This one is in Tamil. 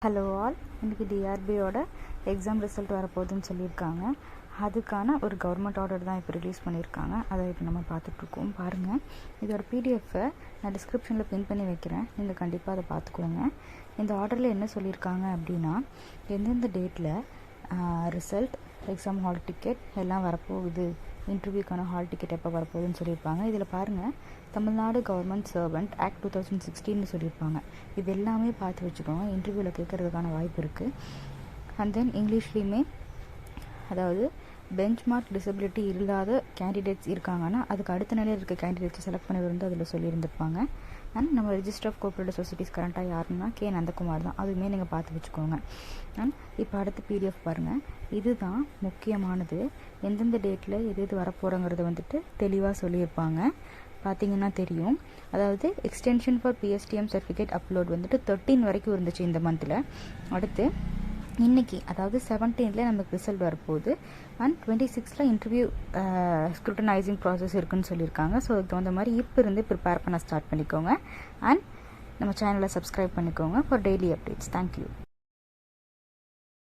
ஹலோ ஆல், இன்றைக்கி டிஆர்பியோட எக்ஸாம் ரிசல்ட் வரப்போகுதுன்னு சொல்லியிருக்காங்க. அதுக்கான ஒரு கவர்மெண்ட் ஆர்டர் தான் இப்போ ரிலீஸ் பண்ணியிருக்காங்க. அதை இப்போ நம்ம பார்த்துட்ருக்கோம். பாருங்கள், இதோட பிடிஎஃப்பை நான் டிஸ்கிரிப்ஷனில் பின் பண்ணி வைக்கிறேன். நீங்கள் கண்டிப்பாக அதை பார்த்துக்கோங்க. இந்த ஆர்டரில் என்ன சொல்லியிருக்காங்க அப்படின்னா, எந்தெந்த டேட்டில் ரிசல்ட், எக்ஸாம் ஹால் டிக்கெட் எல்லாம் வரப்போகுது, இன்டர்வியூக்கான ஹால் டிக்கெட் எப்போ வரப்போகுதுன்னு சொல்லியிருப்பாங்க. இதில் பாருங்கள், தமிழ்நாடு கவர்மெண்ட் சர்வெண்ட் ஆக்ட் 2016 சொல்லியிருப்பாங்க. இது எல்லாமே பார்த்து வச்சுக்கோங்க, இன்டர்வியூவில் கேட்குறதுக்கான வாய்ப்பு இருக்குது. அண்ட் தென் இங்கிலீஷ்லேயுமே, அதாவது பெஞ்ச்மார்க் டிசபிலிட்டி இல்லாத கேண்டிடேட்ஸ் இருக்காங்கன்னா அதுக்கு அடுத்த நிலையில் இருக்க கேண்டிடேட்ஸை செலக்ட் பண்ணி வந்து அதில் சொல்லியிருந்திருப்பாங்க. அண்ட் நம்ம ரெஜிஸ்டர் ஆஃப் கோஆப்ரேட்டிவ் சொசைட்டிஸ் கரண்ட்டாக யாருன்னா கே நந்தகுமார் தான். அதுவுமே நீங்கள் பார்த்து வச்சுக்கோங்க. அண்ட் இப்போ அடுத்து பிடிஎஃப் பாருங்கள். இதுதான் முக்கியமானது. எந்தெந்த டேட்டில் எது வரப்போகிறங்கிறத வந்துட்டு தெளிவாக சொல்லியிருப்பாங்க. பார்த்தீங்கன்னா தெரியும். அதாவது extension for PSTM certificate upload வந்துட்டு 13 வரைக்கும் இருந்துச்சு இந்த மந்தில். அடுத்து இன்றைக்கி, அதாவது 17th நமக்கு ரிசல்ட் வரப்போகுது. And 26th interview scrutinising process இருக்குதுன்னு சொல்லியிருக்காங்க. ஸோ அதுக்கு தகுந்த மாதிரி இப்போ இருந்து ப்ரிப்பேர் பண்ண ஸ்டார்ட் பண்ணிக்கோங்க. அண்ட் நம்ம சேனலை சப்ஸ்கிரைப் பண்ணிக்கோங்க ஃபார் டெய்லி அப்டேட்ஸ். தேங்க்யூ.